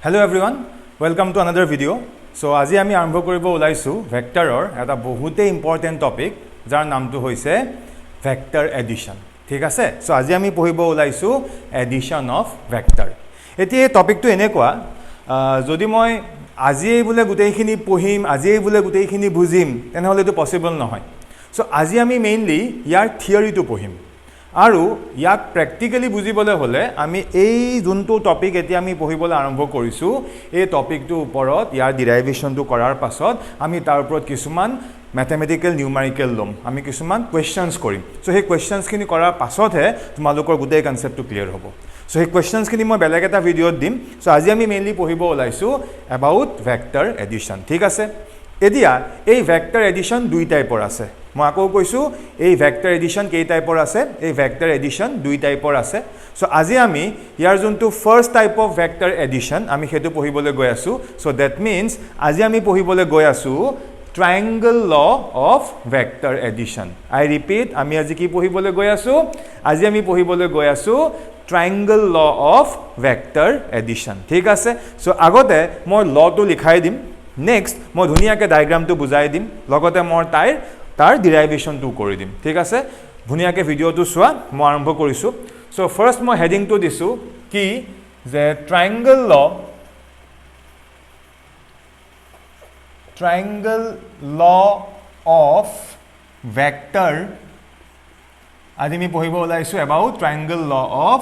Hello everyone, welcome to another video. So আজি আমি আৰম্ভ কৰিব ওলাইছো ভেক্টৰৰ এটা বহুতেই ইম্পৰ্টেন্ট টপিক যাৰ নামটো হৈছে ভেক্টৰ এডিশন ঠিক আছে সো আজি আমি পঢ়িব ওলাইছো এডিশন অফ ভেক্টৰ এতিয়া এই টপিকটো এনেকুৱা যদি মই আজি বুলে গুটেইখিনি পঢ়িম আজি বুলে গুটেইখিনি বুজিম তেনেহলে এটো পসিবল নহয় সো আজি আমি মেইনলি ইয়াৰ থিওৰিটো পঢ়িম আৰু ইয়াক প্ৰ্যাকটিক্যালি বুজিবলে হলে আমি এই যোনটো টপিক এতিয়া আমি পঢ়িবলৈ আৰম্ভ কৰিছো এই টপিকটো ওপৰত ইয়াৰ ডেৰিভেশনটো কৰাৰ পাছত আমি তাৰ ওপৰত কিছুমান ম্যাথমেটিক্যাল নিউমেৰিকেল লম আমি কিছুমান কোৱেশ্চনছ কৰিম সো সেই কোৱেশ্চনছ খিনি কৰাৰ পাছতহে তোমালোকৰ গোটেই কনসেপ্টটো ক্লিয়াৰ হ'ব সো সেই কোৱেশ্চনছ খিনি মই বেলেগ এটা ভিডিঅ'ত দিম সো আজি আমি মেইনলি পঢ়িব ওলাইছো এবাউট ভেক্টৰ এডিশন ঠিক আছে এতিয়া এই ভেক্টৰ এডিশন দুই টাইপৰ আছে মই আকৌ কৈছো এই ভেক্টৰ এডিশন কেই টাইপৰ আছে এই ভেক্টৰ এডিশন দুই টাইপৰ আছে সো আজি আমি ইয়াৰ যোনটো first type of vector addition আমি হেতু পঢ়িবলৈ গৈ আছো সো দ্যাট মিন্স আজি আমি পঢ়িবলৈ গৈ আছো triangle law of vector addition I repeat আমি আজি কি পঢ়িবলৈ গৈ আছো আজি আমি পঢ়িবলৈ গৈ আছো triangle law of vector edition ঠিক আছে সো আগতে মই লটো লিখাই দিম নেক্সট মই ধুনিয়াকে ডায়াগ্ৰামটো বুজাই দিম লগতে মই তাৰ ডেৰিভেশনটো কৰি দিম ঠিক আছে ধুনিয়াকে ভিডিওটো চোৱা মই আৰম্ভ কৰিছো সো ফাৰ্স্ট মই হেডিংটো দিছো কি যে ট্ৰায়াঙ্গল ল অফ ভেক্টৰ আজি আমি পঢ়িব ওলাইছো about triangle law of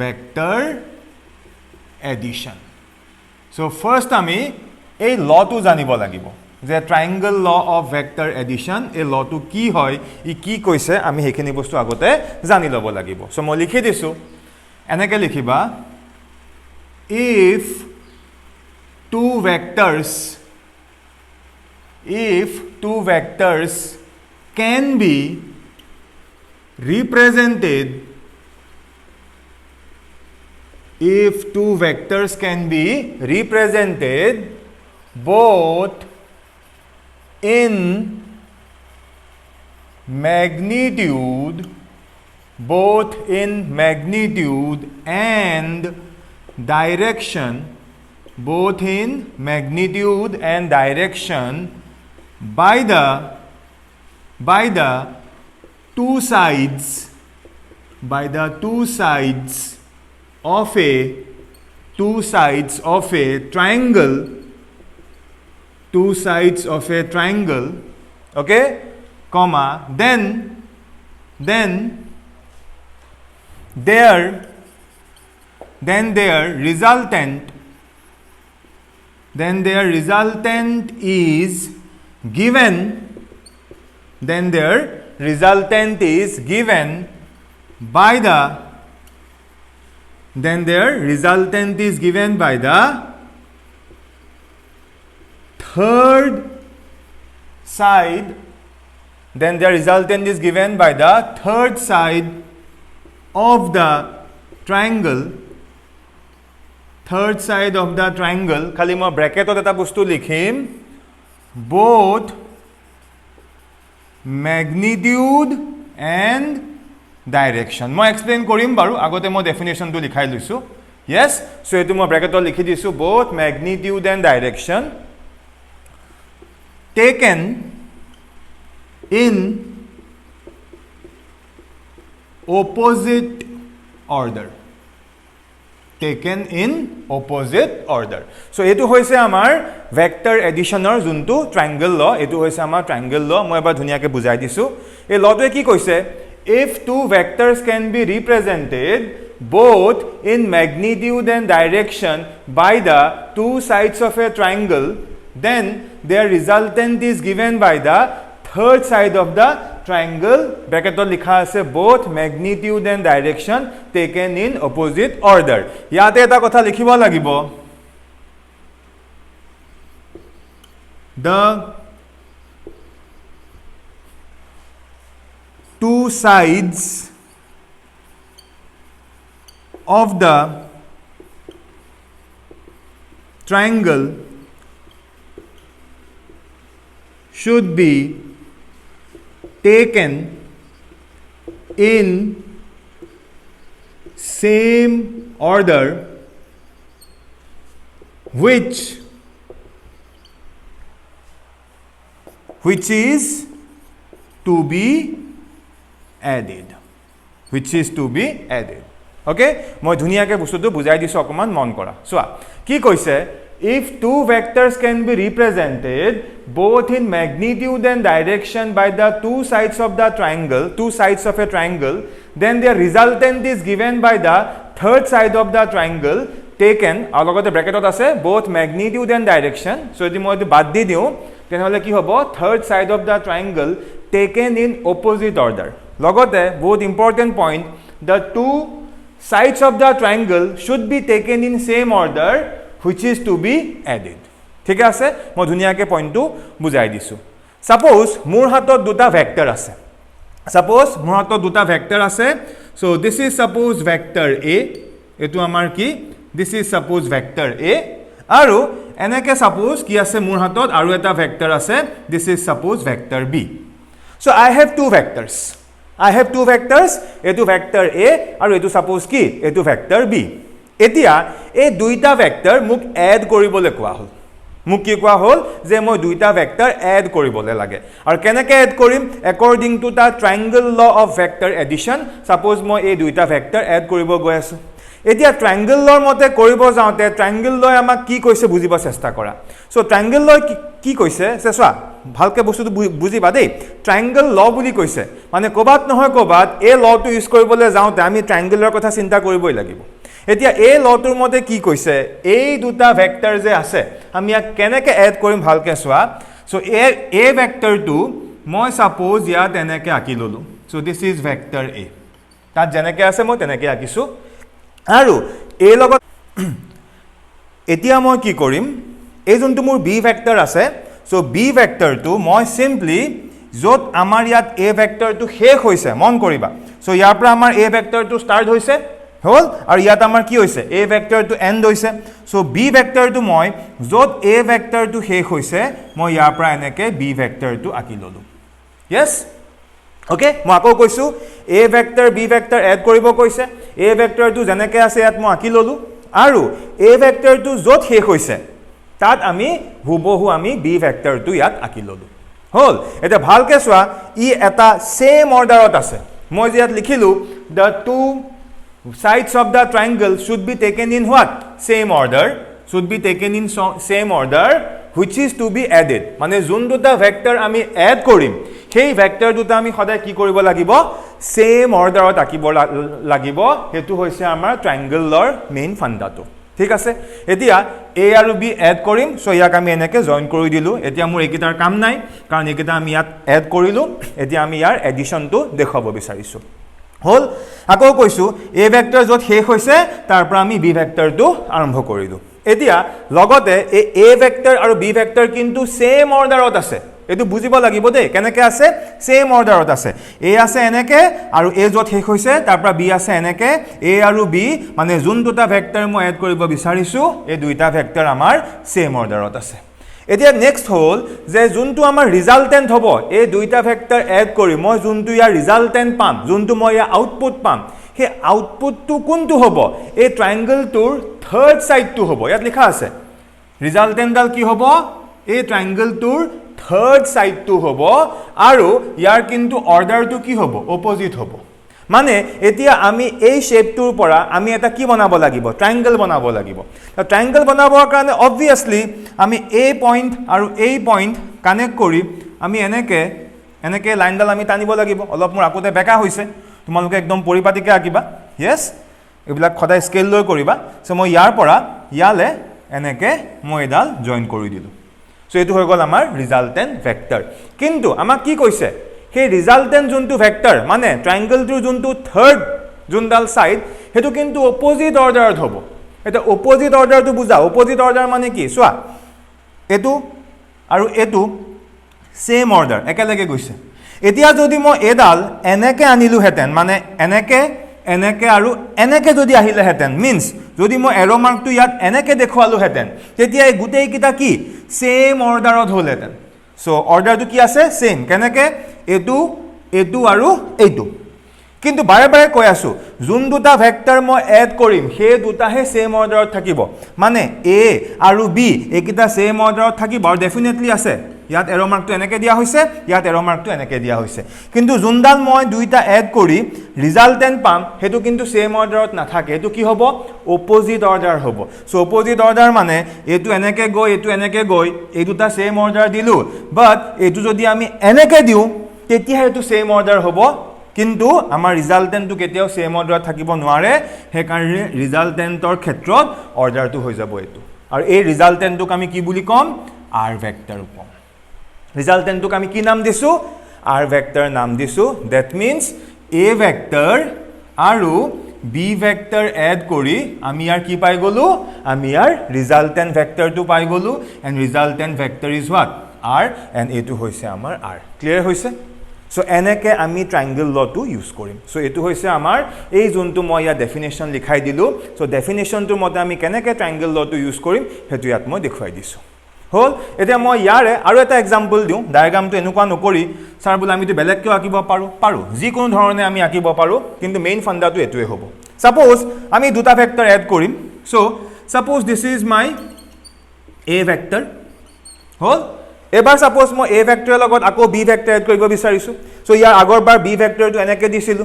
vector addition so first আমি এই লটো জানিব লাগিব যে ট্ৰায়াঙ্গল ল অফ ভেক্টৰ এডিশন এই লটো কি হয় ই কি কৈছে আমি হেখিনি বস্তু আগতে জানি লব লাগিব সো মই লিখি দিছো এনেকে লিখিবা if two vectors can be represented both in magnitude and direction by the two sides of a triangle okay comma then their resultant is given by the third side of the triangle খালি মই ব্র্যাকেটত এটা বস্তু লিখিম both magnitude and direction মই explain কৰিম বাৰু আগতে মই ডেফিনেশনটো লিখাই লৈছো yes সো এটো মই ব্র্যাকেটত লিখি দিছো both magnitude and direction taken in opposite order so etu hoise amar vector additioner juntu triangle law etu hoise amar triangle law moi ebar dhuniya ke bujai disu ei law to ki koise if two vectors can be represented both in magnitude and direction by the two sides of a triangle then their resultant is given by the third side of the triangle bracket likha ase both magnitude and direction taken in opposite order yate eta kotha likhibo lagibo the two sides of the triangle should be taken in same order which is to be added, which is to be added. Okay, মই ধুনিয়াকে বস্তুটো বুজাই দিছো অকমান মন কৰা চোৱা কি কৈছে if two vectors can be represented both in magnitude and direction by the two sides of the triangle, two sides of a triangle, then their resultant is given by the third side of the triangle taken আৰু লগতে ব্ৰেকেটত আছে both magnitude and direction. so যদি মই বাদ দি দিও তেনেহলে কি হ'ব third side of the triangle taken in opposite order. লগতে বহুত important point, the two sides of the triangle should be taken in same order which is to be added. ঠিক আছে মই ধুনিয়াকে পইণ্টটো বুজাই দিছো suppose মোৰ হাতত দুটা ভেক্টৰ আছে suppose মোৰ হাতত দুটা ভেক্টৰ আছে so this is suppose vector a এটো আমাৰ কি this is suppose vector a আৰু এনেকে suppose কি আছে মোৰ হাতত আৰু এটা ভেক্টৰ আছে this is suppose vector b. so I have two vectors, এটো ভেক্টৰ a আৰু এটো suppose কি এটো ভেক্টৰ b. এতিয়া এই দুইটা ভেক্টৰ মোক এড কৰিবলৈ কোৱা হ'ল মোক কি কোৱা হ'ল যে মই দুইটা ভেক্টৰ এড কৰিবলৈ লাগে আৰু কেনেকৈ এড কৰিম according to the triangle law of vector addition. suppose মই এই দুইটা ভেক্টৰ এড কৰিব গৈ আছো এতিয়া ট্ৰায়াঙ্গল লৰ মতে কৰিব যাওঁতে ট্ৰায়াঙ্গল লয় আমাক কি কৈছে বুজিব চেষ্টা কৰা সো ট্ৰায়াঙ্গল লয় কি কৈছে চেষ্টা ভালকে বস্তুটো বুজিবা দেই ট্ৰায়াঙ্গল ল বুলি কৈছে মানে কোবাত নহয় কোবাত এই লটো ইউজ কৰিবলৈ যাওঁতে আমি ট্ৰায়াঙ্গলৰ কথা চিন্তা কৰিবই লাগিব এতিয়া এই লটোৰ মতে কি কৈছে এই দুটা ভেক্টৰ যে আছে আমি ইয়াক কেনেকৈ এড কৰিম ভালকে চোৱা সো এ ভেক্টৰটো মই সাপোজ ইয়াত এনেকৈ আঁকি ললো সো দিস ইজ ভেক্টৰ এ তাত যেনেকৈ আছে মই তেনেকৈ আঁকিছো আৰু এই লগত এতিয়া মই কি কৰিম এই যোনটো মোৰ বি ভেক্টৰ আছে সো বি ভেক্টৰটো মই সিম্পলি যত আমাৰ ইয়াত এ ভেক্টৰটো শেষ হৈছে মন কৰিবা সো ইয়াৰ পৰা আমাৰ এ ভেক্টৰটো ষ্টাৰ্ট হৈছে হল আৰু ইয়াত আমাৰ কি হৈছে এ ভেক্টৰটো এন্ড হৈছে সো বি ভেক্টৰটো মই যত এ ভেক্টৰটো শেষ হৈছে মই ইয়াৰ পৰা এনেকৈ বি ভেক্টৰটো আঁকি ললো yes okay মই আকৌ কৈছো a vector b vector add কৰিব কৈছে a vector টো যেনেকৈ আছে ইয়াত মই আঁকি ললো আৰু a vector টো যত শেষ হৈছে তাত আমি হুবহু আমি b vector টো ইয়াত আঁকি ললো হল এটা ভালকে চোৱা ই এটা সেম অৰ্ডাৰত আছে মই ইয়াত লিখিলো the two sides of the triangle should be taken in what same order should be taken in same order which is to be added মানে যোন দুটা ভেক্টৰ আমি এড কৰিম সেই ভেক্টৰ দুটা আমি সদায় কি কৰিব লাগিব সেম অৰ্ডাৰত আঁকিব লাগিব হেতু হৈছে আমাৰ ট্ৰায়াঙ্গলৰ মেইন ফান্ডাটো ঠিক আছে এতিয়া a আৰু b এড কৰিম সো ইয়াক আমি এনেকৈ জয়েন কৰি দিলো এতিয়া মোৰ একিটাৰ কাম নাই কাৰণ একিটা আমি ইয়াত এড কৰিলো এতিয়া আমি ইয়াৰ এডিশনটো দেখাব বিচাৰিছো হল আকৌ কৈছো a ভেক্টৰ যত শেষ হৈছে তাৰ পৰা আমি b ভেক্টৰটো আৰম্ভ কৰিলো এতিয়া লগতে এই a ভেক্টৰ আৰু b ভেক্টৰ কিন্তু সেম অৰ্ডাৰত আছে এটো বুজিব লাগিব দেই কেনেকৈ আছে সেম অৰ্ডাৰত আছে a আছে এনেকৈ আৰু a যত শেষ হৈছে তাৰ পৰা b আছে এনেকৈ a আৰু b মানে যোন দুটা ভেক্টৰ মই এড কৰিব বিচাৰিছো এই দুইটা ভেক্টৰ আমাৰ সেম অৰ্ডাৰত আছে এতিয়া নেক্সট হল যে যোনটো আমাৰ ৰিজাল্টেন্ট হ'ব এই দুইটা ভেক্টৰ এড কৰি মই যোনটো ইয়াৰ ৰিজাল্টেন্ট পাম যোনটো মই ইয়াৰ আউটপুট পাম সেই আউটপুটটো কোনটো হ'ব এই ট্ৰায়াঙ্গলটোৰ থাৰ্ড সাইডটো হ'ব ইয়াত লিখা আছে ৰিজাল্টেন্টডাল কি হ'ব এই ট্ৰায়াঙ্গলটোৰ থাৰ্ড সাইডটো হ'ব আৰু ইয়াৰ কিন্তু অৰ্ডাৰটো কি হ'ব অপোজিট হ'ব মানে এতিয়া আমি এই শেপটোৰ পৰা আমি এটা কি বনাব লাগিব ট্ৰায়াঙ্গল বনাব লাগিব ট্ৰায়াঙ্গল বনাবৰ কাৰণে অবভিয়াসলি আমি এ পইণ্ট আৰু এই পইণ্ট কানেক্ট কৰি আমি এনেকৈ লাইনডাল আমি টানিব লাগিব অলপ মোৰ আকোতে বেকা হৈছে তোমালোকে একদম পৰিপাটিকৈ আঁকিবা yes এইবিলাক সদায় স্কেল লৈ কৰিবা সো মই ইয়াৰ পৰা ইয়ালে এনেকৈ মই এডাল জয়েন কৰি দিলো সো এটো হৈ গল আমাৰ ৰিজাল্টেন্ট ভেক্টৰ কিন্তু আমাক কি কৈছে সেই ৰিজাল্টেন্ট যোনটো ভেক্টৰ মানে ট্ৰায়াঙ্গলটোৰ যোনটো থাৰ্ড যোনডাল সাইড হেতু কিন্তু অপোজিট অৰ্ডাৰত হ'ব এটা অপোজিট অৰ্ডাৰটো বুজা অপোজিট অৰ্ডাৰ মানে কি চোৱা এটো আৰু এটো সেম অৰ্ডাৰ একেলগে গৈছে এতিয়া যদি মই এডাল এনেকৈ আনিলো হেতেন মানে এনেকৈ আৰু এনেকৈ যদি আহিলে হেতেন মিন্স যদি মই এৰো মাৰ্কটো ইয়াত এনেকৈ দেখুৱালো হেতেন তেতিয়া এই গুটেই কিটা কি সেম অৰ্ডাৰত হ'ল হেতেন সো অৰ্ডাৰটো কি আছে সেম কেনেকৈ এটো আৰু এইটো কিন্তু বাৰে বাৰে কৈ আছো যোন দুটা ভেক্টৰ মই এড কৰিম সেই দুটাহে সেম অৰ্ডাৰত থাকিব মানে a আৰু b এইকেইটা সেম অৰ্ডাৰত থাকিব আৰু ডেফিনেটলি আছে ইয়াত এৰো মাৰ্কটো এনেকৈ দিয়া হৈছে ইয়াত এৰো মাৰ্কটো এনেকৈ দিয়া হৈছে কিন্তু যোনডাল মই দুইটা এড কৰি ৰিজাল্টেন্ট পাম হেতু কিন্তু সেম অৰ্ডাৰত নাথাকে হেতু কি হ'ব অপোজিট অৰ্ডাৰ হ'ব সো অপোজিট অৰ্ডাৰ মানে এটো এনেকৈ গৈ এই দুটা সেম অৰ্ডাৰ দিলো বাট এটো যদি আমি এনেকৈ দিও তেতিয়া হেতু সেম অৰ্ডাৰ হ'ব কিন্তু আমাৰ ৰিজাল্টেন্টটো কেতিয়াও সেম অৰ্ডাৰত থাকিব নোৱাৰে হে কাৰণে ৰিজাল্টেন্টৰ ক্ষেত্ৰত অৰ্ডাৰটো হৈ যাব এটো আৰু এই ৰিজাল্টেন্টক আমি কি বুলি কম r ভেক্টৰ কম ৰিজাল্টেন্টক আমি কি নাম দিছো r ভেক্টৰ নাম দিছো দ্যাট মিন্স a ভেক্টৰ আৰু b ভেক্টৰ এড কৰি আমি ইয়াৰ কি পাই গলো আমি ইয়াৰ ৰিজাল্টেন্ট ভেক্টৰটো পাই গলো and resultant vector is what r and এটো হৈছে আমাৰ r ক্লিয়াৰ হৈছে সো এনেকে আমি ট্ৰায়াঙ্গল লটো ইউজ কৰিম সো এটো হৈছে আমাৰ এই যোনটো মই ইয়া ডেফিনেশন লিখাই দিলো সো ডেফিনেশনটো মতে আমি কেনেকে ট্ৰায়াঙ্গল লটো ইউজ কৰিম হেতু ইয়াত মই দেখুৱাই দিছো হল এতিয়া মই ইয়াৰে আৰু এটা এক্সাম্পল দিও ডায়াগ্ৰামটো এনেকুৱা নকৰি স্যাৰ বলে আমি তো বেলেগ কিয় আঁকিব পাৰো যি কোনো ধৰণে আমি আঁকিব পাৰো কিন্তু মেইন ফান্ডাটো এটোৱে হ'ব সাপোজ আমি দুটা ভেক্টৰ এড কৰিম so suppose this is my a vector হল এবাৰ সাপোজ মই a ভেক্টৰৰ লগত আকৌ b ভেক্টৰ এড কৰিব বিচাৰিছো সো ইয়াৰ আগৰবাৰ b ভেক্টৰটো এনেকৈ দিছিলো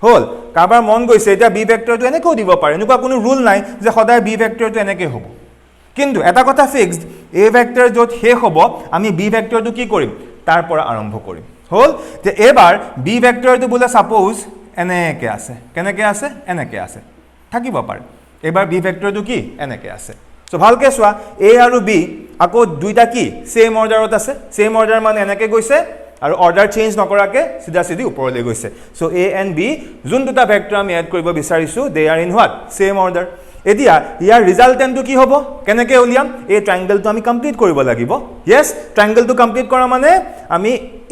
হল কাবাৰ মন গৈছে এটা b ভেক্টৰটো এনেকৈ দিব পাৰে এনেকুৱা কোনো ৰুল নাই যে সদায় b ভেক্টৰটো এনেকৈ হ'ব কিন্তু এটা কথা ফিক্সড a ভেক্টৰ যত শেষ হ'ব আমি b ভেক্টৰটো কি কৰিম তাৰ পৰা আৰম্ভ কৰিম হল যে এবাৰ b ভেক্টৰটো বলে সাপোজ এনেকৈ আছে কেনেকৈ আছে এনেকৈ আছে থাকিব পাৰে এবাৰ b ভেক্টৰটো কি এনেকৈ আছে সো ভালকে চোৱা a আৰু b আকৌ দুইটা কি সেম অৰ্ডাৰত আছে সেম অৰ্ডাৰ মানে এনেকৈ গৈছে আৰু অৰ্ডাৰ চেঞ্জ নকৰাকে সিধা সিধি ওপৰলৈ গৈছে সো a এণ্ড b যোন দুটা ভেক্টৰ আমি এড কৰিব বিচাৰিছো they are in what same order এতিয়া ইয়াৰ ৰিজাল্টেন্টটো কি হ'ব কেনেকৈ উলিয়াম এই ট্ৰায়াঙ্গলটো আমি কমপ্লিট কৰিব লাগিব ইয়েস ট্ৰায়াঙ্গলটো কমপ্লিট কৰা মানে আমি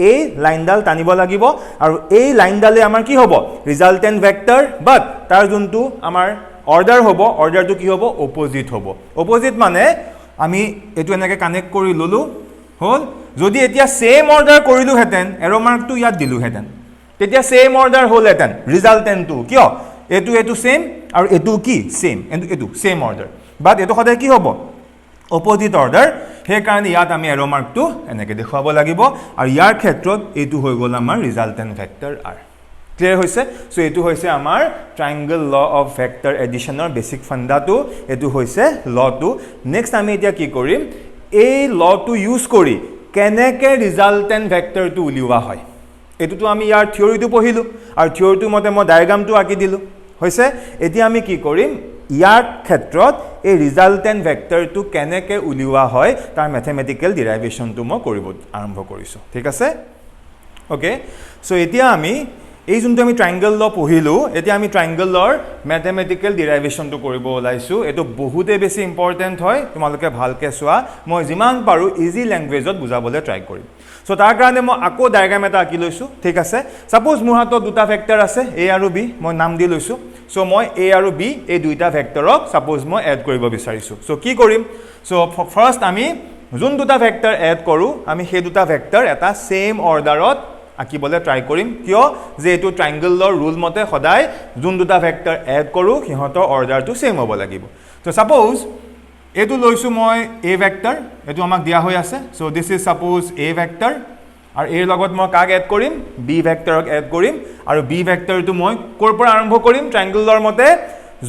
এই লাইনডাল টানিব লাগিব আৰু এই লাইনডালে আমাৰ কি হ'ব ৰিজাল্টেন্ট ভেক্টৰ বাট তাৰ যোনটো আমাৰ অৰ্ডাৰ হ'ব অৰ্ডাৰটো কি হ'ব অপোজিট হ'ব অপোজিট মানে আমি এটো এনেকৈ কানেক্ট কৰি ললো হল যদি এতিয়া সেম অৰ্ডাৰ কৰিলো হেতেন এৰো মাৰ্কটো ইয়াত দিলো হেতেন তেতিয়া সেম অৰ্ডাৰ হ'ল হেতেন ৰিজাল্টেন্টটো কিয় এটো সেম আৰু এটো কি সেম এটো সেম অৰ্ডাৰ বাট এটো সদায় কি হ'ব অপোজিট অৰ্ডাৰ হে কাৰণে ইয়াত আমি এৰো মাৰ্কটো এনেকৈ দেখুৱাব লাগিব আৰু ইয়াৰ ক্ষেত্ৰত এটো হৈ গ'ল আমাৰ ৰিজাল্টেন্ট ভেক্টৰ r ক্লিয়াৰ হৈছে সো এটো হৈছে আমাৰ ট্ৰায়াঙ্গল ল অফ ভেক্টৰ এডিশনৰ বেসিক ফান্ডাটো এটো হৈছে লটো নেক্সট আমি এতিয়া কি কৰিম এই লটো ইউজ কৰি কেনেকে ৰিজাল্টেন্ট ভেক্টৰটো উলিওৱা হয় এটোটো আমি ইয়াৰ থিওৰিটো পঢ়িলো আৰু থিওৰিটো মতে মই ডায়াগ্ৰামটো আঁকি দিলো হৈছে এতিয়া আমি কি কৰিম ইয়াৰ ক্ষেত্ৰত এই ৰিজাল্টেন্ট ভেক্টৰটো কেনেকে উলিওৱা হয় তাৰ ম্যাথমেটিক্যাল ডেৰিভেশনটো মই কৰিব আৰম্ভ কৰিছো ঠিক আছে ওকে সো এতিয়া আমি এই যোনটো আমি ট্ৰায়াঙ্গল ল পঢ়িলো এতিয়া আমি ট্ৰায়াঙ্গল লৰ ম্যাথমেটিক্যাল ডেৰিভেশনটো কৰিব ওলাইছো এটো বহুতে বেছি ইম্পৰ্টেন্ট হয় তোমালোকে ভালকে চোৱা মই যিমান পাৰো ইজি ল্যাঙ্গুৱেজত বুজাবলৈ ট্ৰাই কৰিম সো তাৰ কাৰণে মই আকৌ ডায়াগ্ৰাম এটা আঁকি লৈছো ঠিক আছে সাপোজ মোৰ হাতত দুটা ভেক্টৰ আছে a আৰু b মই নাম দি লৈছো সো মই a আৰু b এই দুইটা ভেক্টৰক সাপোজ মই এড কৰিব বিচাৰিছো সো কি কৰিম সো ফাৰ্স্ট আমি যোন দুটা ভেক্টৰ এড কৰো আমি সেই দুটা ভেক্টৰ এটা সেম অৰ্ডাৰত আঁকিবলৈ ট্ৰাই কৰিম কিয় যে এটো ট্ৰায়াঙ্গল লৰ ৰুল মতে সদায় যোন দুটা ভেক্টৰ এড কৰো সিহঁতৰ অৰ্ডাৰটো সেম হ'ব লাগিব সো সাপোজ এটো লৈছো মই a ভেক্টৰ এটো আমাক দিয়া হৈ আছে so this is suppose a vector আৰু এৰ লগত মই কাক এড কৰিম b ভেক্টৰক এড কৰিম আৰু b ভেক্টৰটো মই কৰ পৰা আৰম্ভ কৰিম ট্ৰায়াঙ্গল লৰ মতে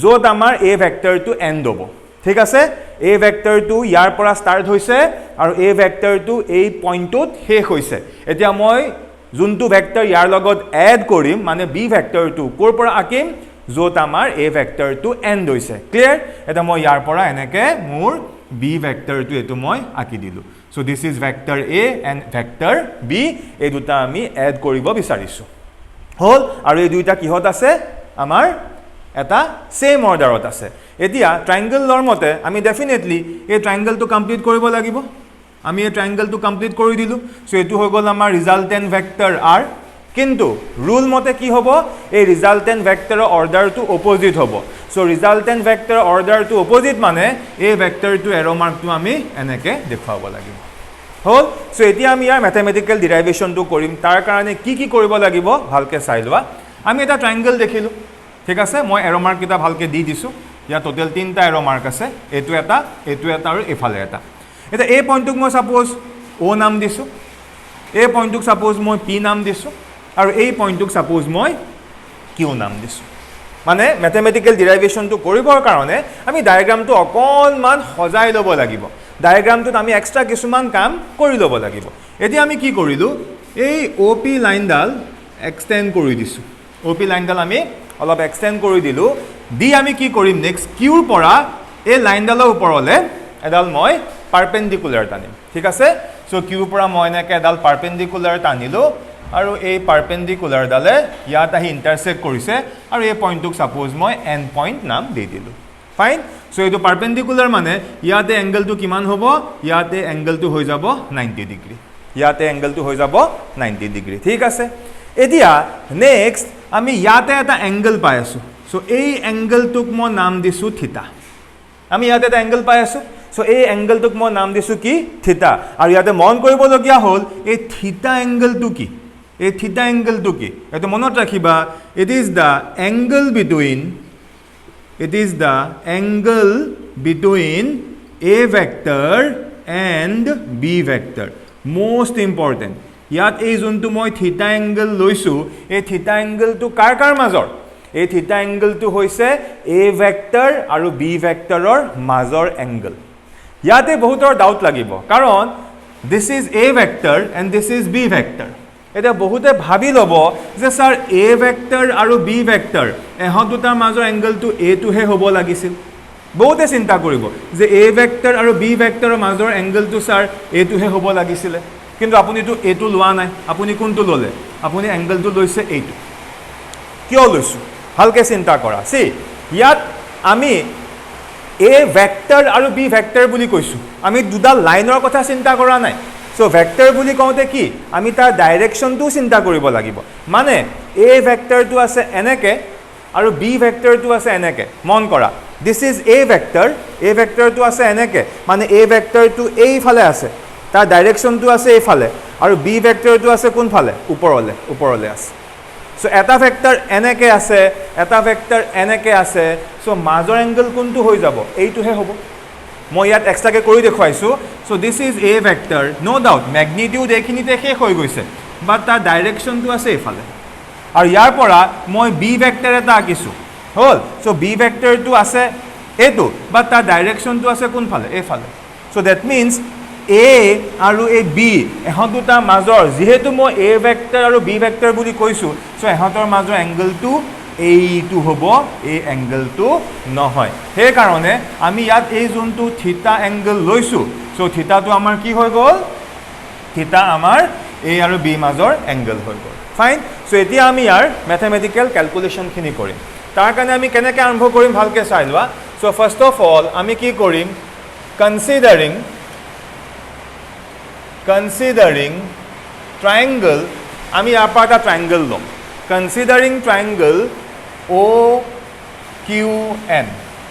যত আমাৰ a ভেক্টৰটো এণ্ড হ'ব ঠিক আছে a ভেক্টৰটো ইয়াৰ পৰা ষ্টাৰ্ট হৈছে আৰু a ভেক্টৰটো এই পইণ্টত শেষ হৈছে এতিয়া মই যোনটো ভেক্টৰ ইয়াৰ লগত এড কৰিম মানে b ভেক্টৰটো কৰ পৰা আঁকিম যত আমাৰ a ভেক্টৰটো এণ্ড হৈছে ক্লিয়াৰ এটা মই ইয়াৰ পৰা এনেকৈ মোৰ b ভেক্টৰটো এটো মই আঁকি দিলো so this is vector a and vector b এই দুটা আমি এড কৰিব বিচাৰিছো হল আৰু এই দুইটা কিহত আছে আমাৰ এটা সেম অৰ্ডাৰত আছে এতিয়া ট্ৰায়াঙ্গল লৰ মতে আমি ডেফিনেটলি এই ট্ৰায়াঙ্গলটো কমপ্লিট কৰিব লাগিব আমি এই ট্ৰায়াঙ্গলটো কমপ্লিট কৰি দিলো সো এটো হৈ গ'ল আমাৰ ৰিজাল্টেন্ট ভেক্টৰ r কিন্তু ৰুল মতে কি হ'ব এই ৰিজাল্টেন্ট ভেক্টৰৰ অৰ্ডাৰটো অপোজিট হ'ব সো ৰিজাল্টেন্ট ভেক্টৰৰ অৰ্ডাৰটো অপোজিট মানে এই ভেক্টৰটো এৰো মাৰ্কটো আমি এনেকৈ দেখুৱাব লাগিব হল সো এতিয়া আমি ইয়াৰ ম্যাথমেটিক্যাল ডেৰিভেশনটো কৰিম তাৰ কাৰণে কি কৰিব লাগিব ভালকে চাই লোৱা আমি এটা ট্ৰায়াংগল দেখিলোঁ ঠিক আছে মই এৰ' মাৰ্ক কেইটা ভালকৈ দি দিছোঁ ইয়াৰ টোটেল 3টা এৰ' মাৰ্ক আছে এইটো এটা আৰু এইফালে এটা এতিয়া এই পইণ্টটোক মই ছাপ'জ অ' নাম দিছোঁ এই পইণ্টটোক ছাপ'জ মই পি নাম দিছোঁ আৰু এই পইণ্টটোক ছাপ'জ মই কিউ নাম দিছোঁ মানে মেথমেটিকেল ডিৰাইভেশ্যনটো কৰিবৰ কাৰণে আমি ডায়েগ্ৰামটো অকণমান সজাই ল'ব লাগিব ডায়েগ্ৰামটোত আমি এক্সট্ৰা কিছুমান কাম কৰি ল'ব লাগিব এতিয়া আমি কি কৰিলোঁ এই অ' পি লাইনডাল এক্সটেণ্ড কৰি দিছোঁ অ' পি লাইনডাল আমি অলপ এক্সটেণ্ড কৰি দিলোঁ দি আমি কি কৰিম নেক্সট কিউৰ পৰা এই লাইনডালৰ ওপৰলৈ এডাল মই পাৰ্পেণ্ডিকুলাৰ টানিম ঠিক আছে চ' কিউৰ পৰা মই এনেকৈ এডাল পাৰ্পেণ্ডিকুলাৰ টানিলোঁ আৰু এই পাৰ্পেণ্ডিকুলাৰডালে ইয়াত আহি ইণ্টাৰচেক্ট কৰিছে আৰু এই পইণ্টটোক ছাপ'জ মই এণ্ড পইণ্ট নাম দি দিলোঁ ফাইন চ' এইটো পাৰ্পেণ্ডিকুলাৰ মানে ইয়াতে এংগলটো কিমান হ'ব ইয়াতে এংগলটো হৈ যাব 90 ডিগ্ৰী ইয়াতে এংগলটো হৈ যাব 90 ডিগ্ৰী ঠিক আছে এতিয়া নেক্সট আমি ইয়াতে এটা এংগল পাই আছোঁ চ' এই এংগলটোক মই নাম দিছোঁ থিতা আমি ইয়াতে এটা এংগল পাই আছোঁ চ' এই এংগলটোক মই নাম দিছোঁ কি থিতা আৰু ইয়াতে মন কৰিবলগীয়া হ'ল এই থিতা এংগলটো কি এই থিতা এংগলটো কি এইটো মনত ৰাখিবা it is the angle between A vector and B vector most important ইয়াত এই যোনটো মই থিতা এংগল লৈছোঁ এই থিতা এংগলটো কাৰ মাজৰ এই থিতা এংগলটো হৈছে এ ভেক্টৰ আৰু বি ভেক্টৰৰ মাজৰ এংগল ইয়াতে বহুতৰ ডাউট লাগিব কাৰণ this is A vector and this is B vector এতিয়া বহুতে ভাবি ল'ব যে ছাৰ এ ভেক্টৰ আৰু বি ভেক্টৰ এহঁত দুটাৰ মাজৰ এংগলটো এটোহে হ'ব লাগিছিল বহুতে চিন্তা কৰিব যে এ ভেক্টৰ আৰু বি ভেক্টৰৰ মাজৰ এংগলটো ছাৰ এইটোহে হ'ব লাগিছিলে কিন্তু আপুনিতো এইটো লোৱা নাই আপুনি কোনটো ল'লে আপুনি এংগলটো লৈছে এইটো কিয় লৈছোঁ ভালকৈ চিন্তা কৰা চি ইয়াত আমি এ ভেক্টৰ আৰু বি ভেক্টৰ বুলি কৈছোঁ আমি দুডাল লাইনৰ কথা চিন্তা কৰা নাই চ' ভেক্টৰ বুলি কওঁতে কি আমি তাৰ ডাইৰেকশ্যনটোও চিন্তা কৰিব লাগিব মানে এ ভেক্টৰটো আছে এনেকৈ আৰু বি ভেক্টৰটো আছে এনেকৈ মন কৰা দিছ ইজ এ ভেক্টৰটো আছে এনেকৈ মানে এ ভেক্টৰটো এইফালে আছে তাৰ ডাইৰেকশ্যনটো আছে এইফালে আৰু বি ভেক্টৰটো আছে কোনফালে ওপৰলৈ আছে চ' এটা ভেক্টৰ এনেকৈ আছে এটা ভেক্টৰ এনেকৈ আছে চ' মাজৰ এংগল কোনটো হৈ যাব এইটোহে হ'ব মই ইয়াত এক্সট্ৰাকৈ কৰি দেখুৱাইছোঁ so' this is A vector no' doubt magnitude এইখিনিতে শেষ হৈ গৈছে বাট তাৰ ডাইৰেকশ্যনটো আছে এইফালে আৰু ইয়াৰ পৰা মই বি ভেক্টৰ এটা আঁকিছোঁ হ'ল চ' বি ভেক্টৰটো আছে এইটো বাট তাৰ ডাইৰেকশ্যনটো আছে কোনফালে এইফালে চ' ডেট মিনছ এ আৰু এই বি এহঁত দুটাৰ মাজৰ যিহেতু মই এ ভেক্টৰ আৰু বি ভেক্টৰ বুলি কৈছোঁ চ' এহঁতৰ মাজৰ এংগলটো এইটো হ'ব এই এংগলটো নহয় সেইকাৰণে আমি ইয়াত এই যোনটো থিতা এংগল লৈছোঁ চ' থিতাটো আমাৰ কি হৈ গ'ল থিতা আমাৰ এ আৰু বি মাজৰ এংগল হৈ গ'ল ফাইন চ' এতিয়া আমি ইয়াৰ মেথমেটিকেল কেলকুলেশ্যনখিনি কৰিম তাৰ কাৰণে আমি কেনেকৈ আৰম্ভ কৰিম ভালকৈ চাই লোৱা চ' ফাৰ্ষ্ট অফ অল আমি কি কৰিম কনচিডাৰিং ট্ৰায়েংগল আমি ইয়াৰ পৰা এটা ট্ৰায়েংগল ল'ম কনচিডাৰিং ট্ৰায়েংগল OQN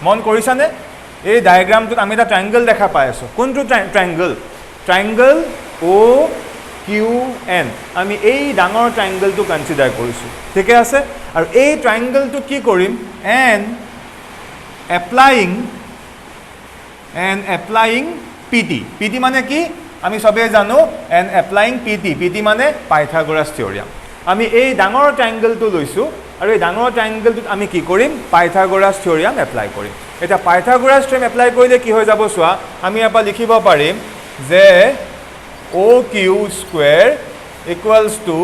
মন কৰিছানে এই ডায়েগ্ৰামটোত আমি এটা ট্ৰায়েংগল দেখা পাই আছোঁ কোনটো ট্ৰায়েংগল OQN আমি এই ডাঙৰ ট্ৰায়েংগলটো কনচিডাৰ কৰিছোঁ ঠিকে আছে আৰু এই ট্ৰায়েংগলটোত কি কৰিম এণ্ড এপ্লাইং PT মানে কি আমি সবেই জানো এণ্ড এপ্লাইং PT মানে পাইথাগোৰাছ থিয়ৰিয়াম আমি এই ডাঙৰ ট্ৰায়েংগলটো লৈছোঁ আৰু এই ডাঙৰ ট্ৰায়েংগলটোত আমি কি কৰিম পাইথাগোৰাছ থিয়ৰিয়াম এপ্লাই কৰিম এতিয়া পাইথাগোৰাছ থিয়ৰিয়াম এপ্লাই কৰিলে কি হৈ যাব চোৱা আমি ইয়াৰ পৰা লিখিব পাৰিম যে OQ square equals to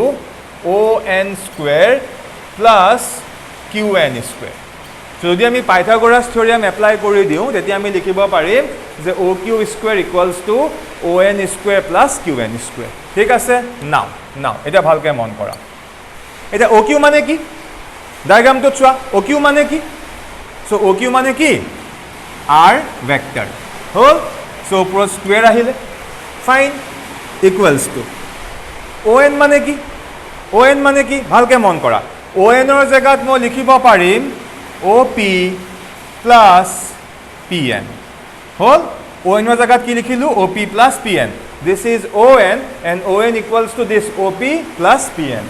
ON square plus QN square যদি আমি পাইথাগোৰাছ থিয়ৰিয়াম এপ্লাই কৰি দিওঁ তেতিয়া আমি লিখিব পাৰিম যে OQ square equals to ON square plus QN square ঠিক আছে নাও এতিয়া ভালকৈ মন কৰা এতিয়া OQ মানে কি ডায়েগ্ৰামটোত চোৱা OQ মানে কি চ' OQ মানে কি R ভেক্টৰ হ'ল চ' ওপৰত স্কুৱেৰ আহিলে ফাইন ইকুৱেলছ টু ON মানে কি ভালকৈ মন কৰা ONৰ জেগাত মই লিখিব পাৰিম OP প্লাছ PN হ'ল ONৰ জেগাত কি লিখিলোঁ OP plus PN this is ON and ON equals to this OP plus PN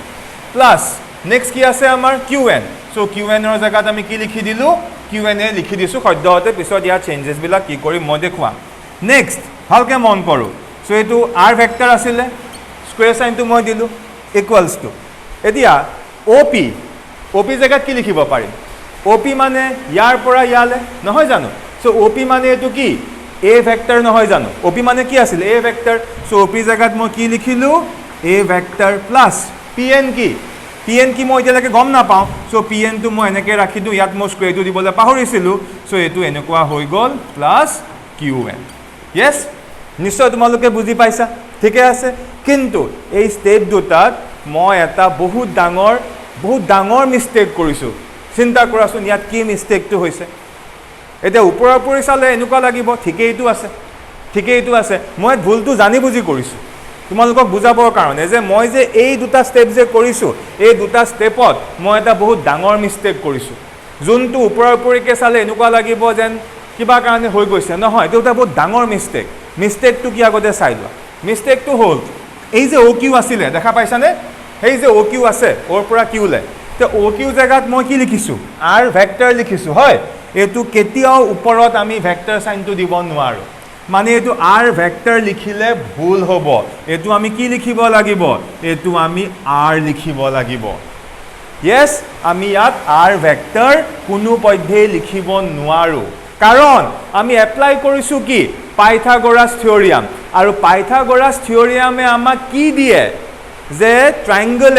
plus next কি আছে আমাৰ qn সো qn ৰ জায়গাত আমি কি লিখি দিলো qn লিখি দিছো সদ্যহতে পিছত ইয়াৰ চেঞ্জেছ বিলাক কি কৰিম মই দেখুৱাম নেক্সট ভালকে মন কৰো সো এটো r ভেক্টৰ আছিল স্কয়াৰ সাইনটো মই দিলো ইকুৱেলছ টু এতিয়া op জায়গাত কি লিখিব পাৰিম op মানে ইয়াৰ পৰা ইয়ালে নহয় জানো সো op মানে এটো কি a ভেক্টৰ নহয় জানো op মানে কি আছিল a ভেক্টৰ সো op জায়গাত মই কি লিখিলো a ভেক্টৰ প্লাস pn কি মই এতিয়ালৈকে গম না পাওঁ সো pn টো মই এনেকৈ ৰাখি দিওঁ ইয়াত মই স্কয়াৰটো দিবলৈ পাহৰিছিলো সো এটো এনেকুৱা হৈ গল প্লাস qn yes নিশ্চয় তোমালোকে বুজি পাইছা ঠিকে আছে কিন্তু এই স্টেপ দুটাত মই এটা বহুত ডাঙৰ মিস্টেক কৰিছো চিন্তা কৰাচোন ইয়াত কি মিস্টেকটো হৈছে এটা ওপৰৰ চালে এনেকুৱা লাগিব ঠিকে এইটো আছে মই ভুলটো জানি বুজি কৰিছো তোমালোকক বুজাবৰ কাৰণে যে মই যে এই দুটা স্টেপ যে কৰিছো এই দুটা স্টেপত মই এটা বহুত ডাঙৰ মিস্টেক কৰিছো যোনটো ওপৰকে চালে এনেকুৱা লাগিব যেন কিবা কাৰণে হৈ গৈছে নহয় এটা বহুত ডাঙৰ মিস্টেকটো কি আগতে চাই লোৱা মিস্টেকটো হ'ল এই যে OQ আছিল দেখা পাইছানে এই যে OQ আছে ওৰ পৰা Q লে তে OQ জায়গাত মই কি লিখিছো r ভেক্টৰ লিখিছো হয় এটো কেতিয়াও ওপৰত আমি ভেক্টৰ সাইনটো দিব নোৱাৰো মানে এটো r ভেক্টৰ লিখিলে ভুল হ'ব এটো আমি কি লিখিব লাগিব এটো আমি r লিখিব লাগিব yes আমি ইয়াত r ভেক্টৰ কোনো পধ্যে লিখিব নোৱাৰো কাৰণ আমি এপ্লাই কৰিছো কি পাইথাগোৰাছ থিওৰিয়াম আৰু পাইথাগোৰাছ থিওৰিয়ামে আমাক কি দিয়ে যে ট্ৰায়াঙ্গল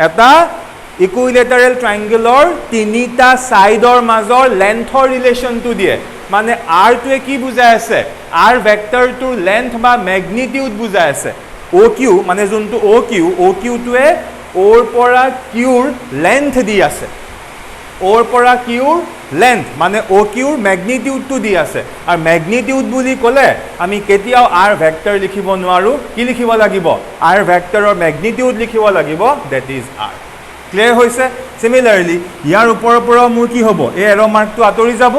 এটা ইকুইলেটাৰেল ট্ৰায়াঙ্গলৰ তিনিটা সাইডৰ মাজৰ লেন্থৰ ৰিলেশনটো দিয়ে মানে r টোৱে কি বুজাই আছে r ভেক্টৰটোৰ লেন্থ বা ম্যাগনিটিউড বুজাই আছে OQ মানে যোনটো OQ টোৱে ওৰ পৰা qৰ লেন্থ দি আছে ওৰ পৰা qৰ লেন্থ মানে OQৰ ম্যাগনিটিউডটো দি আছে আৰু ম্যাগনিটিউড বুলি ক'লে আমি কেতিয়াও r ভেক্টৰ লিখিব নোৱাৰো কি লিখিব লাগিব r ভেক্টৰৰ ম্যাগনিটিউড লিখিব লাগিব দ্যাট ইজ r ক্লিয়াৰ হৈছে সিমিলাৰলি ইয়াৰ ওপৰৰ মোৰ কি হ'ব এই এৰো মাৰ্কটো আতৰি যাব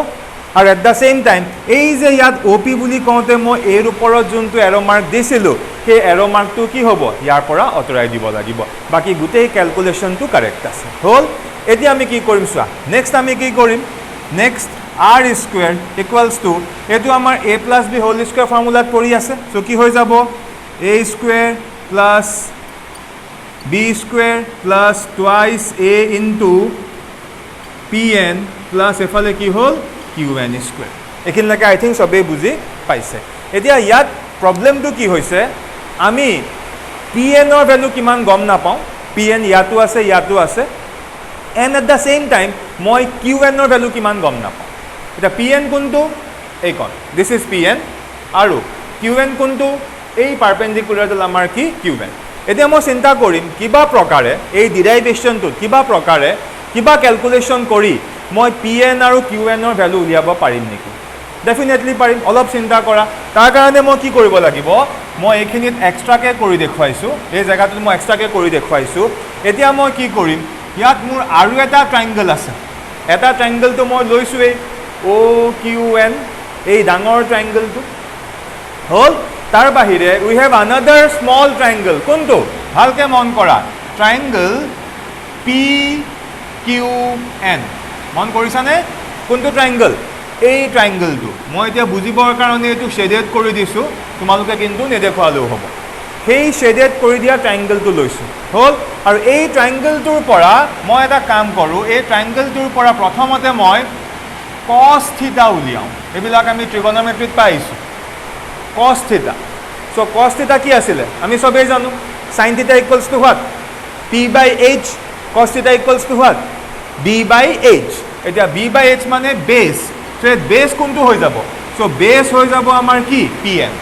আৰু এট দা সেম টাইম এই যে ইয়াত OP বুলি কওঁতে মই এৰ ওপৰত যোনটো এৰো মাৰ্ক দিছিলো সেই এৰো মাৰ্কটো কি হ'ব ইয়াৰ পৰা আতৰাই দিব লাগিব বাকি গোটেই ক্যালকুলেশনটো কাৰেক্ট আছে হ'ল এতিয়া আমি কি কৰিম চোৱা নেক্সট আমি কি কৰিম next r square equals to এটো আমাৰ a + b হোল স্কয়াৰ ফৰ্মুলাত পৰি আছে সো কি হৈ যাব a square plus b square plus twice a into pn plus এফালে কি হ'ল qn স্কয়াৰ এখিনলৈকে আই থিংক সবে বুজি পাইছে এতিয়া ইয়াত প্ৰবলেমটো কি হৈছে আমি pn ৰ ভ্যালু কিমান গম না পাওঁ pn ইয়াতো আছে and at the same time মই qn ৰ ভ্যালু কিমান গম না পাওঁ এটা pn কোনটো এইকন this is pn আৰু qn কোনটো এই পাৰপেন্ডিকুলাৰডাল আমাৰ কি qn এতিয়া মই চিন্তা কৰিম কিবা প্ৰকাৰে এই ডিৰাইভেশনটো কিবা ক্যালকুলেশন কৰি মই pn আৰু qn ৰ ভ্যালু উলিয়াব পাৰিম নেকি ডেফিনেটলি পাৰিম অলপ চিন্তা কৰা তাৰ কাৰণে মই কি কৰিব লাগিব মই এইখিনিত এক্সট্ৰাকে কৰি দেখুৱাইছো এই জায়গাটোত মই এক্সট্ৰাকে কৰি দেখুৱাইছো এতিয়া মই কি কৰিম ইয়াত মোৰ আৰু এটা ট্ৰায়াঙ্গল আছে এটা ট্ৰায়াঙ্গলটো মই লৈছো এই OQN এই ডাঙৰ ট্ৰায়াঙ্গলটো হল তাৰ বাহিৰে উই হ্যাভ অ্যানাদাৰ স্মল ট্ৰায়াঙ্গল কোনটো ভালকে মন কৰা ট্ৰায়াঙ্গল PQN মন কৰিছানে কোনটো ট্ৰায়াঙ্গল এই ট্ৰায়াঙ্গলটো মই এতিয়া বুজিবৰ কাৰণে এটো শেডেড কৰি দিছো তোমালোকে কিন্তু নেদেখুৱালেও হ'ব সেই শেডেড কৰি দিয়া ট্ৰায়াঙ্গলটো লৈছো হল আৰু এই ট্ৰায়াঙ্গলটোৰ পৰা মই এটা কাম কৰো এই ট্ৰায়াঙ্গলটোৰ পৰা প্ৰথমতে মই cos থিটা উলিয়াও এবিলাক আমি ট্ৰিগোনোমেট্ৰিত পাইছো cos থিটা সো cos থিটা কি আছিল আমি সবেই জানো sin থিটা ইকুৱেলস টু what p/h cos থিটা ইকুৱেলস টু what b/h এটা b/h মানে বেস সো বেস কোনটো হৈ যাব সো বেস হৈ যাব আমাৰ কি pn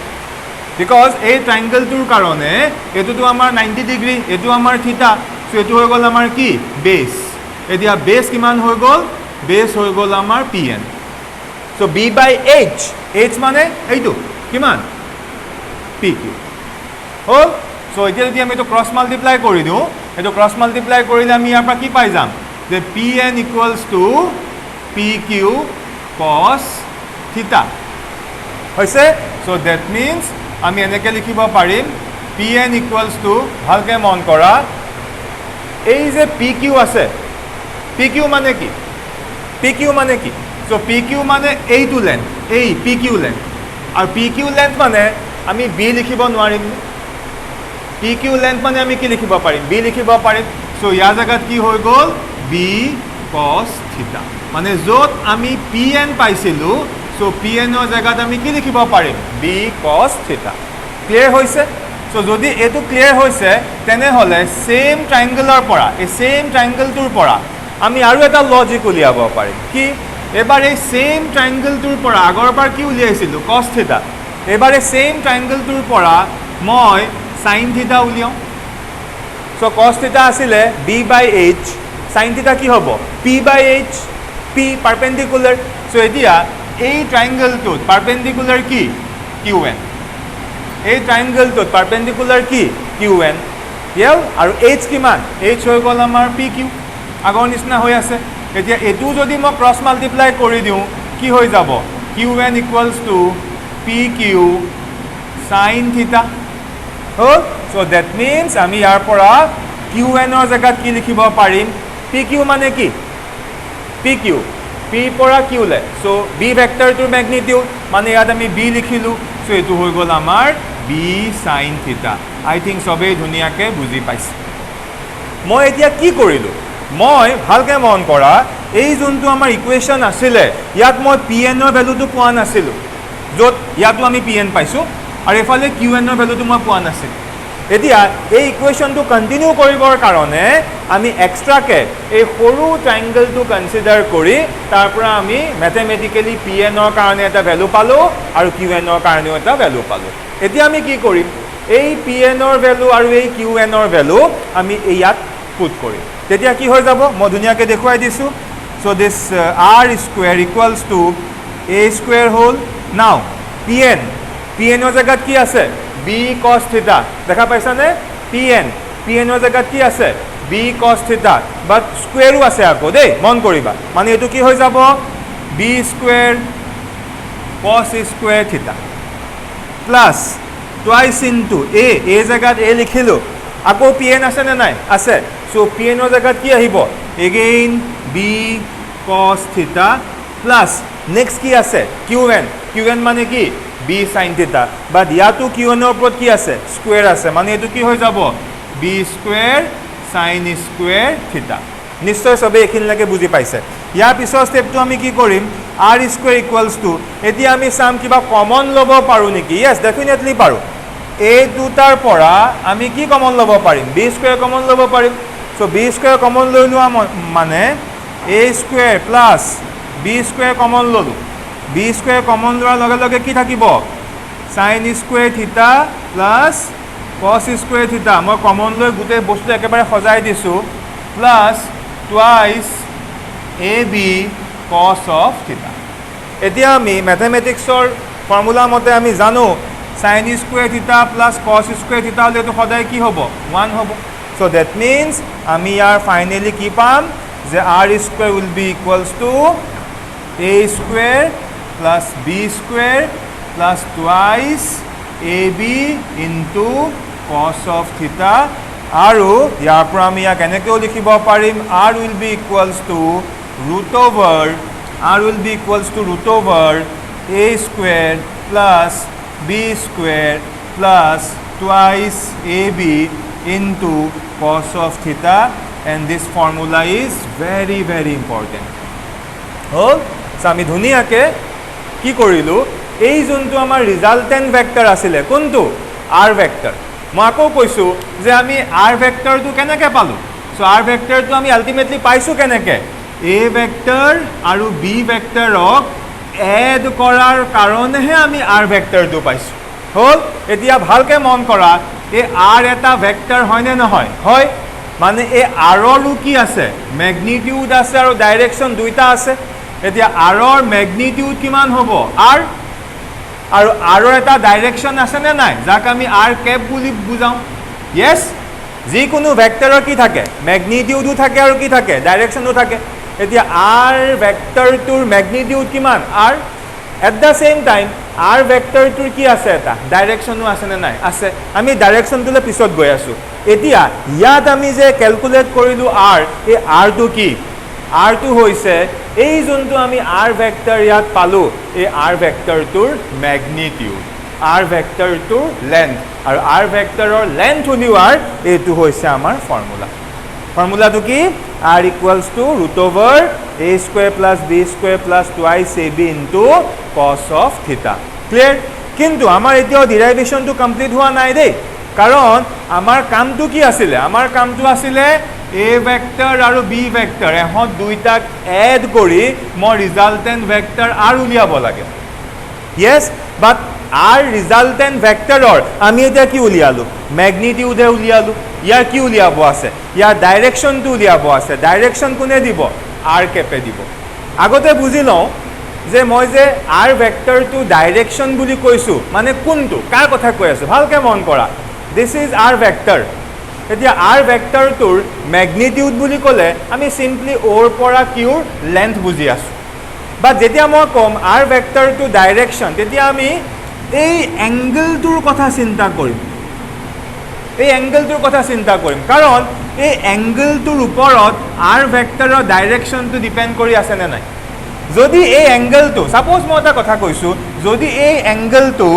because এই ট্ৰায়াঙ্গলটোৰ কাৰণে এটোটো আমাৰ 90 ডিগ্ৰী এটো আমাৰ থিটা সো এটো হৈ গল আমাৰ কি বেস এতিয়া বেস কিমান হৈ গল বেস হৈ গল আমাৰ pn সো b/h h মানে এইটো কিমান pq হল সো এতিয়া যদি আমি এটো ক্ৰস মাল্টিপ্লাই কৰি দিও এটো ক্ৰস মাল্টিপ্লাই কৰিলে আমি ইয়াৰ পৰা কি পাই যাম যে pn = pq cos theta হৈছে সো দ্যাট মিন্স আমি এনেকৈ লিখিব পাৰিম pn = ভালকে মন কৰা এই যে PQ আছে PQ মানে কি PQ মানে কি সো PQ মানে এইটো লেন্থ এই PQ লেন্থ আৰু PQ লেন্থ মানে আমি B লিখিব নোৱাৰিম PQ লেন্থ মানে আমি কি লিখিব পাৰিম B লিখিব পাৰিম সো ইয়াৰ জায়গাত কি হৈ গ'ল B cos থিটা মানে যত আমি PN পাইছিলো সো PN ৰ জায়গাত আমি কি লিখিব পাৰিম B cos থিটা ক্লিয়াৰ হৈছে সো যদি এটো ক্লিয়াৰ হৈছে তেনে হলে সেম ট্ৰায়াঙ্গলৰ পৰা এই সেম ট্ৰায়াঙ্গলটোৰ পৰা আমি আৰু এটা লজিক উলিয়াব পাৰিম কি এবাৰ এই সেম ট্ৰায়াঙ্গলটোৰ পৰা আগৰবাৰ কি উলিয়াইছিলো cos থিটা এবাৰ এই সেম ট্ৰায়াঙ্গলটোৰ পৰা মই sin থিটা উলিয়াও সো cos থিটা আছিলে b/h sin থিটা কি হ'ব p/h p পারপেন্ডিকুলার সো এতিয়া এই ট্ৰায়াঙ্গলটোত পাৰপেন্ডিকুলাৰ কি qn এই ট্ৰায়াঙ্গলটোত পাৰপেন্ডিকুলাৰ কি qn ইয়াও আৰু h কিমান h হৈ গ'ল আমাৰ pq আগৰ নিচিনা হৈ আছে এতিয়া এটো যদি মই ক্ৰস মাল্টিপ্লাই কৰি দিও কি হৈ যাব qn = pq sin থিটা হ'ল সো দ্যাট মিন্স আমি ইয়াৰ পৰা qn ৰ জায়গাত কি লিখিব পাৰিম pq মানে কি pq p পৰা q লে সো b ভেক্টৰটোৰ ম্যাগনিটিউড মানে ইয়াত আমি b লিখিলো সো এটো হৈ গ'ল আমাৰ b sin থিটা আই থিংক সবে ধুনিয়াকে বুজি পাইছে মই এতিয়া কি কৰিলো মই ভালকে মন কৰা এই যোনটো আমাৰ ইকুৱেশন আছিল ইয়াত মই pn ৰ ভ্যালুটো পোৱা নাছিলো যত ইয়াতো আমি pn পাইছো আৰু এফালে qn ৰ ভ্যালুটো মই পোৱা নাছিল এতিয়া এই ইকুৱেশনটো কন্টিনিউ কৰিবৰ কাৰণে আমি এক্সট্ৰাকে এই সৰু ট্ৰায়াঙ্গলটো কনসিডাৰ কৰি তাৰ পৰা আমি ম্যাথমেটিক্যালি pn ৰ কাৰণে এটা ভ্যালু পালো আৰু qn ৰ কাৰণে এটা ভ্যালু পালো এতিয়া আমি কি কৰিম এই pn ৰ ভ্যালু আৰু এই qn ৰ ভ্যালু আমি ইয়াত পুট কৰিম তেতিয়া কি হৈ যাব মই ধুনিয়াকে দেখুৱাই দিছো so this r square equals to a square whole now pn ৰ জায়গাত কি আছে b cos থিটা দেখা পাইছা নে pn ৰ জায়গাত কি আছে b cos থিটা বাট স্কয়াৰও আছে আকৌ দেই মন কৰিবা মানে এটো কি হৈ যাব b স্কয়াৰ cos স্কয়াৰ থিটা প্লাস টুৱাইস ইনটু a জায়গাত a লিখিলো আকৌ pn আছে নে নাই আছে সো pn ৰ জায়গাত কি আহিব এগেইন b cos থিটা প্লাস নেক্সট কি আছে qn মানে কি b sin থিটা বাট ইয়াতো qn ৰ ওপৰত কি আছে স্কয়ার আছে মানে এটো কি হৈ যাব b স্কয়ার sin স্কয়ার থিটা নিশ্চয় সবে এখিনলৈকে বুজি পাইছে ইয়াৰ পিছৰ স্টেপটো আমি কি কৰিম r স্কয়াৰ ইকুয়ালস টু এতিয়া আমি সাম কিবা কমন লব পাৰো নেকি यस ডেফিনেটলি পাৰো এই দুটাৰ পৰা আমি কি কমন লব পাৰিম b স্কয়াৰ কমন লব পাৰিম সো b স্কয়াৰ কমন লৈ লোৱা মানে a square plus b square common ললো b স্কয়াৰ কমন লোৱাৰ লগে লগে কি থাকিব sin স্কয়াৰ থিটা প্লাস cos স্কয়াৰ থিটা মই কমন লৈ গুটে বস্তু একেবাৰে সজাই দিছো plus twice ab cos of থিটা এতিয়া আমি ম্যাথমেটিক্সৰ ফৰ্মুলা মতে আমি জানো sin স্কয়ার থিটা প্লাস cos স্কয়ার থিটা হলে তো সদায় কি হ'ব 1 হ'ব সো দ্যাট মিন্স আমি ইয়াৰ ফাইনালি কি পাম যে r square will be equals to a square plus b square plus twice ab into cos of theta আৰু ইয়াৰ পৰা আমি ইয়াক এনেকৈ লিখিব পাৰিম r will be equals to root over a square plus b square plus twice ab into cos of theta and this formula is very very important হ'ল আমি ধুনিয়াকে কি কৰিলো এই যোনটো আমাৰ ৰিজাল্টেন্ট ভেক্টৰ আছিল কোনটো r ভেক্টৰ মই আকৌ কৈছো যে আমি r ভেক্টৰটো কেনেকৈ পালো সো r ভেক্টৰটো আমি আলটিমেটলি পাইছো কেনেকৈ a ভেক্টৰ আৰু b ভেক্টৰক এড কৰাৰ কাৰণেহে আমি r ভেক্টৰটো পাইছো হ'ল এতিয়া ভালকে মন কৰা এই r এটা ভেক্টৰ হয় নে নহয় হয় মানে এই r ৰো কি আছে ম্যাগনিটিউড আছে আৰু ডাইৰেকশন দুইটা আছে এতিয়া r ৰ ম্যাগনিটিউড কিমান হ'ব r আৰু r ৰ এটা ডাইৰেকশন আছে নে নাই যাক আমি r ক্যাপ বুলি বুজাও यस যি কোনো ভেক্টৰৰ কি থাকে ম্যাগনিটিউডও থাকে আৰু কি থাকে ডাইৰেকশনও থাকে এতিয়া r ভেক্টৰটোৰ ম্যাগনিটিউড কিমান r at da same time r ভেক্টৰটোৰ কি আছে এটা ডাইৰেকশনো আছে নে নাই আছে আমি ডাইৰেকশনটোলে পিছত গৈ আছো এতিয়া ইয়াত আমি যে ক্যালকুলেট কৰিলো r এই r টো কি r টো হৈছে এই যোনটো আমি r ভেক্টৰ ইয়াত পালো এই r ভেক্টৰটোৰ ম্যাগনিটিউড r ভেক্টৰটোৰ লেন্থ আৰু r ভেক্টৰৰ লেন্থ উলিওৱাৰ এইটো হৈছে আমাৰ ফৰ্মুলাটো কি r equals to root over a square plus b square plus twice ab into cos of theta clear কিন্তু আমাৰ এতিয়াও ডেৰিভেশনটো কমপ্লিট হোৱা নাই দেই কাৰণ আমাৰ কামটো কি আছিল আমাৰ কামটো আছিল a ভেক্টৰ আৰু b ভেক্টৰ এহত দুইটাক এড কৰি মই ৰিজাল্টেন্ট ভেক্টৰ r উলিয়াব লাগে yes but r resultant vectoror আমি এটা কি উলিয়ালো ম্যাগনিটিউড উলিয়ালো ইয়াৰ কি উলিয়াব আছে ইয়াৰ ডাইৰেকশন টু উলিয়াব আছে ডাইৰেকশন কোনে দিব r কেপে দিব আগতে বুজি লও যে মই যে r ভেক্টৰ টু ডাইৰেকশন বুলি কৈছো মানে কোনটো কাৰ কথা কৈ আছো ভালকে মন কৰা this is r vector এতিয়া r ভেক্টৰ টুৰ ম্যাগনিটিউড বুলি ক'লে আমি সিম্পলি ওৰ পৰা কিউৰ লেন্থ বুজি আছো বা যেতিয়া মই কম r ভেক্টৰ টু ডাইৰেকশন তেতিয়া আমি এই এঙ্গেলটোৰ কথা চিন্তা কৰিম কাৰণ এই এঙ্গেলটোৰ ওপৰত r ভেক্টৰৰ ডাইৰেকশনটো ডিপেন্ড কৰি আছে নে নাই যদি এই এঙ্গেলটো সাপোজ মই এটা কথা কৈছো যদি এই এঙ্গেলটো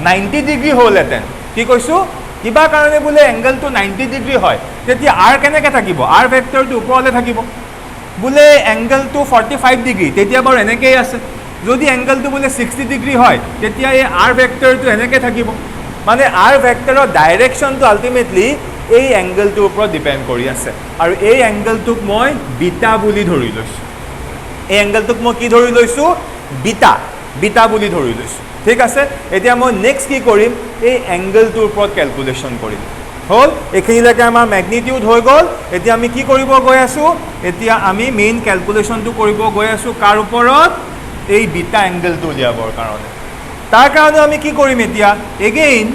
90 ডিগ্ৰী হলহেতেন কি কৈছো কিবা কাৰণে বোলে এঙ্গেলটো 90 ডিগ্ৰী হয় তেতিয়া r কেনেকৈ থাকিব r ভেক্টৰটো ওপৰলৈ থাকিব বোলে এঙ্গেলটো 45 ডিগ্ৰী তেতিয়া বাৰু এনেকৈ আছে যদি এঙ্গেলটো বোলে 60 ডিগ্ৰী হয় তেতিয়া এই r ভেক্টৰটো এনেকৈ থাকিব মানে r ভেক্টৰৰ ডাইৰেকশনটো আলটিমেটলি এই এঙ্গেলটোৰ ওপৰত ডিপেন্ড কৰি আছে আৰু এই এঙ্গেলটোক মই বিটা বুলি ধৰি লৈছো এই এঙ্গেলটোক মই কি ধৰি লৈছো বিটা বুলি ধৰি লৈছো ঠিক আছে এতিয়া মই নেক্সট কি কৰিম এই এঙ্গেলটোৰ ওপৰত ক্যালকুলেশন কৰিম হল এখিনিলৈকে আমাৰ ম্যাগনিটিউড হৈ গল এতিয়া আমি কি কৰিব গৈ আছো এতিয়া আমি মেইন ক্যালকুলেশনটো কৰিব গৈ আছো কাৰ ওপৰত এই বিটা এঙ্গেলটো উলিয়াবৰ কাৰণে তাৰ কাৰণে আমি কি কৰিম এতিয়া এগেইন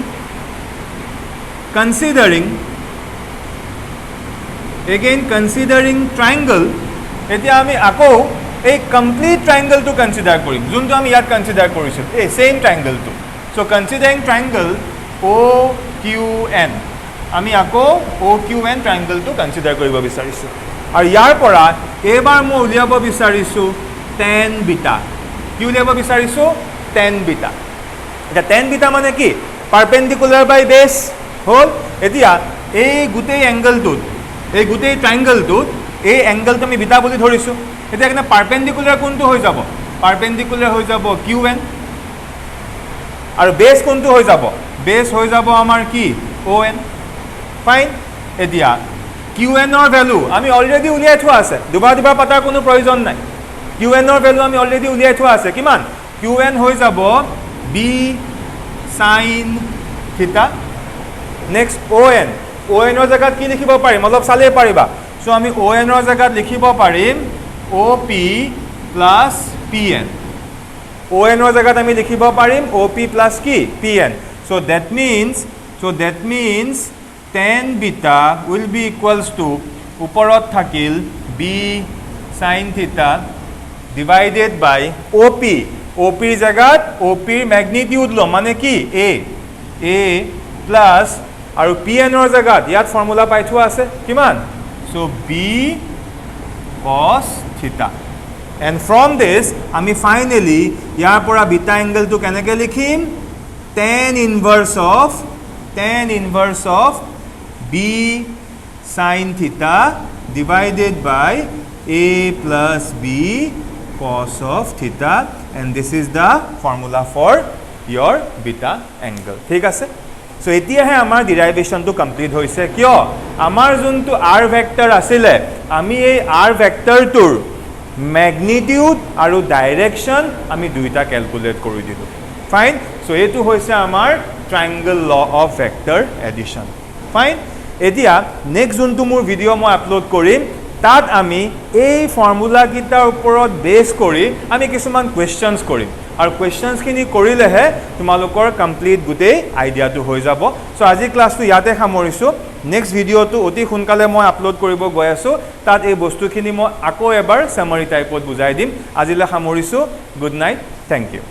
কনসিডাৰিং ট্ৰায়াঙ্গল এতিয়া আমি আকৌ এই কমপ্লিট ট্ৰায়াঙ্গলটো কনসিডাৰ কৰিম যোনটো আমি ইয়াত কনসিডাৰ কৰিছিল এই সেম ট্ৰায়াঙ্গলটো সো কনসিডাৰিং ট্ৰায়াঙ্গল OQN আমি আকৌ OQN ট্ৰায়াঙ্গলটো কনসিডাৰ কৰিব বিচাৰিছো আৰু ইয়াৰ পৰা এবাৰ মই উলিয়াব বিচাৰিছো tan বিটা কি উলিয়াব বিচাৰিছো tan বিটা এটা tan বিটা মানে কি পাৰপেন্ডিকুলাৰ বাই বেস হল এতিয়া এই গুটেই এঙ্গেলটোত এই গুটেই ট্ৰায়াঙ্গলটোত এই এঙ্গেলটো আমি বিটা বুলি ধৰিছো এতিয়া কেনে পাৰপেন্ডিকুলাৰ কোনটো হৈ যাব পাৰপেন্ডিকুলাৰ হৈ যাব QN আৰু বেস কোনটো হৈ যাব বেস হৈ যাব আমাৰ কি ON ফাইন এতিয়া QN ৰ ভ্যালু আমি অলৰেডি উলিয়াই থোৱা আছে দুবাৰ পাতাৰ কোনো প্ৰয়োজন নাই QN ৰ ভ্যালু আমি অলৰেডি উলিয়াই থোৱা আছে কিমান QN হৈ যাব b sin theta next ON ৰ জায়গাত কি লিখিব পাৰিম অলপ চালে পাৰিবা সো আমি ON ৰ জায়গাত লিখিব পাৰিম OP plus PN ON ৰ জায়গাত আমি লিখিব পাৰিম OP plus কি PN so that means tan beta will be equals to ওপৰত থাকিল b sin theta divided by OP ৰ জায়গাত OP ৰ ম্যাগনিটিউড ল মানে কি a plus আৰু PN ৰ জায়গাত ইয়াত ফৰ্মুলা পাই থোৱা আছে কিমান so b cos theta and from this আমি ফাইনালি ইয়াৰ পৰা বিটা এঙ্গেলটো কেনেকৈ লিখিম tan inverse of b sin theta divided by a plus b cos of theta and this is the formula for your beta angle ঠিক আছে so এতিয়াহে আমাৰ ডেৰিভেশনটো complete হৈছে কিয় আমাৰ যোনটো r ভেক্টৰ আছিল আমি এই r ভেক্টৰটোৰ ম্যাগনিটিউড আৰু ডাইৰেকশন আমি দুইটা ক্যালকুলেট কৰি দিলো ফাইন সো এটো হৈছে আমাৰ triangle law of vector addition fine এতিয়া নেক্সট যোনটো মোৰ ভিডিও মই আপলোড কৰিম তাত আমি এই ফৰ্মুলা কিটাৰ ওপৰত বেস কৰি আমি কিছুমান কোৱেশ্চনছ কৰিম আৰু কোৱেশ্চনছ খিনি কৰিলেহে তোমালোকৰ কমপ্লিট গুটেই আইডিয়াটো হৈ যাব সো আজি ক্লাছটো ইয়াতে সামৰিছো নেক্সট ভিডিওটো অতি সোনকালে মই আপলোড কৰিব গৈ আছো তাত এই বস্তুখিনি মই আকৌ এবাৰ সামাৰি টাইপত বুজাই দিম আজিলৈ সামৰিছো গুড নাইট থ্যাংক ইউ